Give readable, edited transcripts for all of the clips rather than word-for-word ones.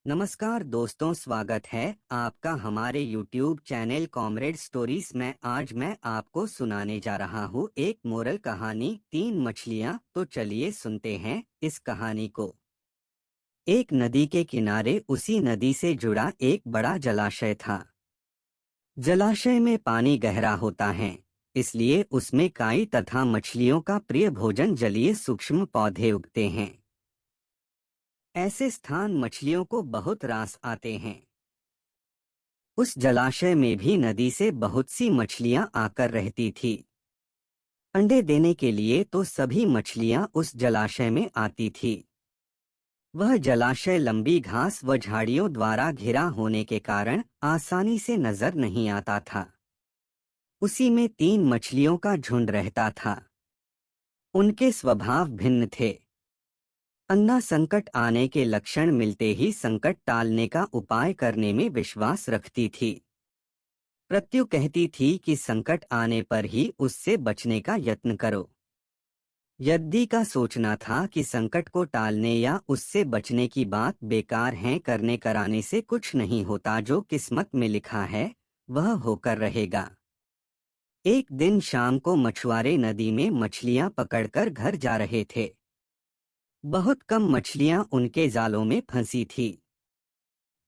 नमस्कार दोस्तों, स्वागत है आपका हमारे YouTube चैनल कॉमरेड स्टोरीज में। आज मैं आपको सुनाने जा रहा हूँ एक मोरल कहानी, 3 मछलियाँ। तो चलिए सुनते हैं इस कहानी को। एक नदी के किनारे उसी नदी से जुड़ा एक बड़ा जलाशय था। जलाशय में पानी गहरा होता है, इसलिए उसमें काई तथा मछलियों का प्रिय भोजन जलीय सूक्ष्म पौधे उगते हैं। ऐसे स्थान मछलियों को बहुत रास आते हैं। उस जलाशय में भी नदी से बहुत सी मछलियां आकर रहती थी। अंडे देने के लिए तो सभी मछलियां उस जलाशय में आती थी। वह जलाशय लंबी घास व झाड़ियों द्वारा घिरा होने के कारण आसानी से नजर नहीं आता था। उसी में 3 मछलियों का झुंड रहता था। उनके स्वभाव भिन्न थे। अन्ना संकट आने के लक्षण मिलते ही संकट टालने का उपाय करने में विश्वास रखती थी। प्रत्यु कहती थी कि संकट आने पर ही उससे बचने का यत्न करो। यद्दी का सोचना था कि संकट को टालने या उससे बचने की बात बेकार है, करने कराने से कुछ नहीं होता। जो किस्मत में लिखा है वह होकर रहेगा। एक दिन शाम को मछुआरे नदी में मछलियां पकड़कर घर जा रहे थे। बहुत कम मछलियां उनके जालों में फंसी थी।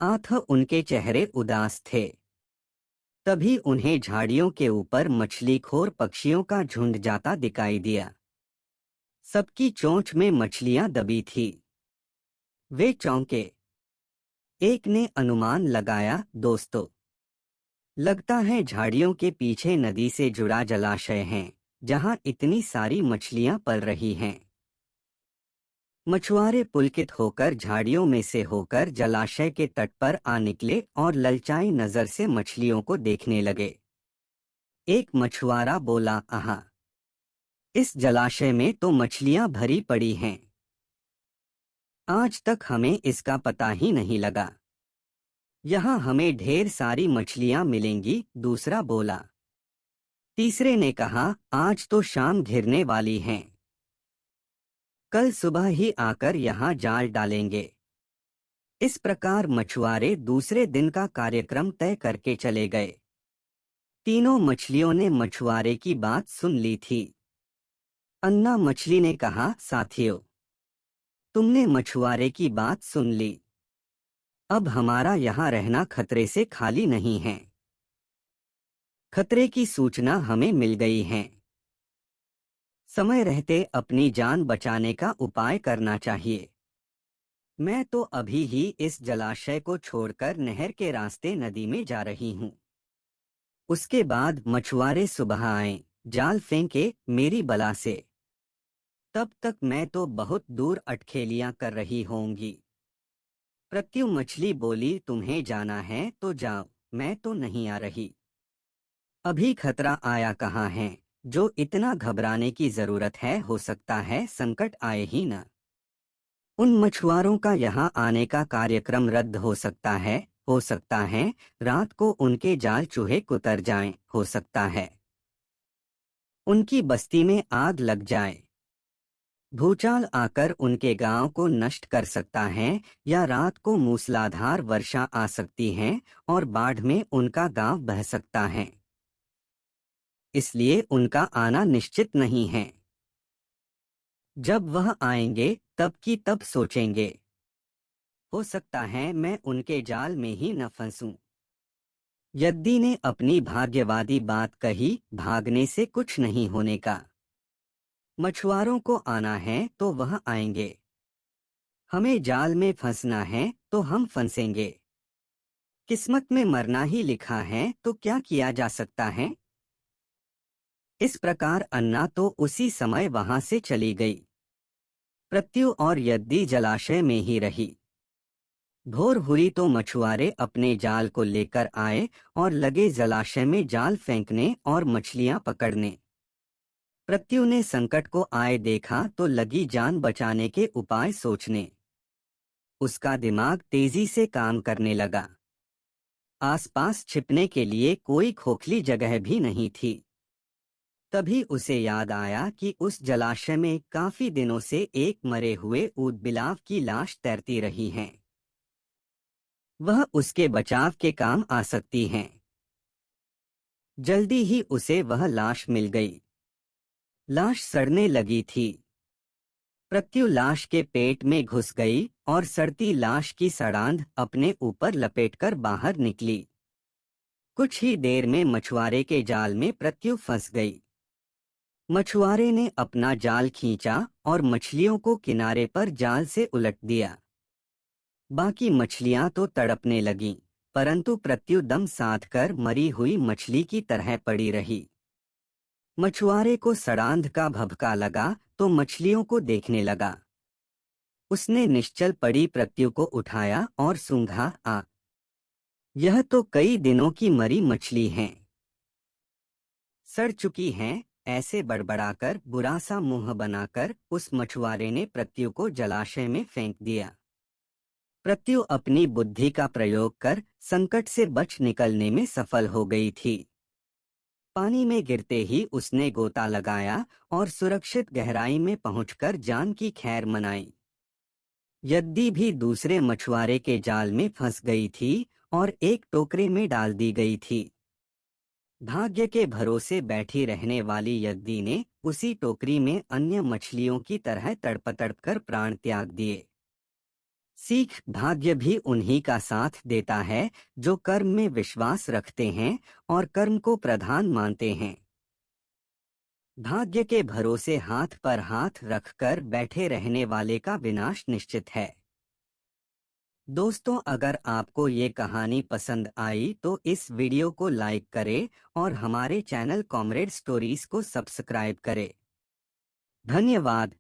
आंख उनके चेहरे उदास थे। तभी उन्हें झाड़ियों के ऊपर मछलीखोर पक्षियों का झुंड जाता दिखाई दिया। सबकी चोंच में मछलियां दबी थी। वे चौंके। एक ने अनुमान लगाया, दोस्तों, लगता है झाड़ियों के पीछे नदी से जुड़ा जलाशय है, जहां इतनी सारी मछलियां पल रही हैं। मछुआरे पुलकित होकर झाड़ियों में से होकर जलाशय के तट पर आ निकले और ललचाई नजर से मछलियों को देखने लगे। एक मछुआरा बोला, आहा, इस जलाशय में तो मछलियां भरी पड़ी हैं। आज तक हमें इसका पता ही नहीं लगा। यहाँ हमें ढेर सारी मछलियां मिलेंगी, दूसरा बोला। तीसरे ने कहा, आज तो शाम घिरने वाली हैं। कल सुबह ही आकर यहाँ जाल डालेंगे। इस प्रकार मछुआरे दूसरे दिन का कार्यक्रम तय करके चले गए। तीनों मछलियों ने मछुआरे की बात सुन ली थी। अन्ना मछली ने कहा, साथियों, तुमने मछुआरे की बात सुन ली। अब हमारा यहाँ रहना खतरे से खाली नहीं है। खतरे की सूचना हमें मिल गई है। समय रहते अपनी जान बचाने का उपाय करना चाहिए। मैं तो अभी ही इस जलाशय को छोड़कर नहर के रास्ते नदी में जा रही हूँ। उसके बाद मछुआरे सुबह आए, जाल फेंके मेरी बला से। तब तक मैं तो बहुत दूर अटखेलियां कर रही होंगी। प्रत्यु मछली बोली, तुम्हें जाना है तो जाओ, मैं तो नहीं आ रही। अभी खतरा आया कहाँ है, जो इतना घबराने की जरूरत है। हो सकता है संकट आए ही न। उन मछुआरों का यहाँ आने का कार्यक्रम रद्द हो सकता है। हो सकता है रात को उनके जाल चूहे कुतर जाएं। हो सकता है उनकी बस्ती में आग लग जाए। भूचाल आकर उनके गांव को नष्ट कर सकता है, या रात को मूसलाधार वर्षा आ सकती है और बाढ़ में उनका गांव बह सकता है। इसलिए उनका आना निश्चित नहीं है। जब वह आएंगे तब की तब सोचेंगे। हो सकता है मैं उनके जाल में ही न फंसूं। यद्दी ने अपनी भाग्यवादी बात कही, भागने से कुछ नहीं होने का। मछुआरों को आना है तो वह आएंगे। हमें जाल में फंसना है तो हम फंसेंगे। किस्मत में मरना ही लिखा है तो क्या किया जा सकता है। इस प्रकार अन्ना तो उसी समय वहां से चली गई। प्रत्यु और यद्दी जलाशय में ही रही। भोर हुई तो मछुआरे अपने जाल को लेकर आए और लगे जलाशय में जाल फेंकने और मछलियां पकड़ने। प्रत्यु ने संकट को आए देखा तो लगी जान बचाने के उपाय सोचने। उसका दिमाग तेजी से काम करने लगा। आसपास छिपने के लिए कोई खोखली जगह भी नहीं थी। तभी उसे याद आया कि उस जलाशय में काफी दिनों से एक मरे हुए ऊदबिलाव की लाश तैरती रही है। वह उसके बचाव के काम आ सकती हैं। जल्दी ही उसे वह लाश मिल गई। लाश सड़ने लगी थी। प्रत्यु लाश के पेट में घुस गई और सड़ती लाश की सड़ांध अपने ऊपर लपेटकर बाहर निकली। कुछ ही देर में मछुआरे के जाल में प्रत्यु फंस गई। मछुआरे ने अपना जाल खींचा और मछलियों को किनारे पर जाल से उलट दिया। बाकी मछलियां तो तड़पने लगीं, परंतु प्रत्यु दम साध कर मरी हुई मछली की तरह पड़ी रही। मछुआरे को सड़ांध का भभका लगा तो मछलियों को देखने लगा। उसने निश्चल पड़ी प्रत्यु को उठाया और सूंघा, यह तो कई दिनों की मरी मछली हैं। सड़ चुकी हैं। ऐसे बड़बड़ाकर बुरा सा मुंह बनाकर उस मछुआरे ने प्रत्यु को जलाशय में फेंक दिया। प्रत्यु अपनी बुद्धि का प्रयोग कर संकट से बच निकलने में सफल हो गई थी। पानी में गिरते ही उसने गोता लगाया और सुरक्षित गहराई में पहुंचकर जान की खैर मनाई। यद्दी भी दूसरे मछुआरे के जाल में फंस गई थी और एक टोकरे में डाल दी गई थी। भाग्य के भरोसे बैठी रहने वाली यद्दी ने उसी टोकरी में अन्य मछलियों की तरह तड़प तड़प कर प्राण त्याग दिए। सीख, भाग्य भी उन्हीं का साथ देता है जो कर्म में विश्वास रखते हैं और कर्म को प्रधान मानते हैं। भाग्य के भरोसे हाथ पर हाथ रखकर बैठे रहने वाले का विनाश निश्चित है। दोस्तों, अगर आपको ये कहानी पसंद आई तो इस वीडियो को लाइक करें और हमारे चैनल कॉमरेड स्टोरीज को सब्सक्राइब करें। धन्यवाद।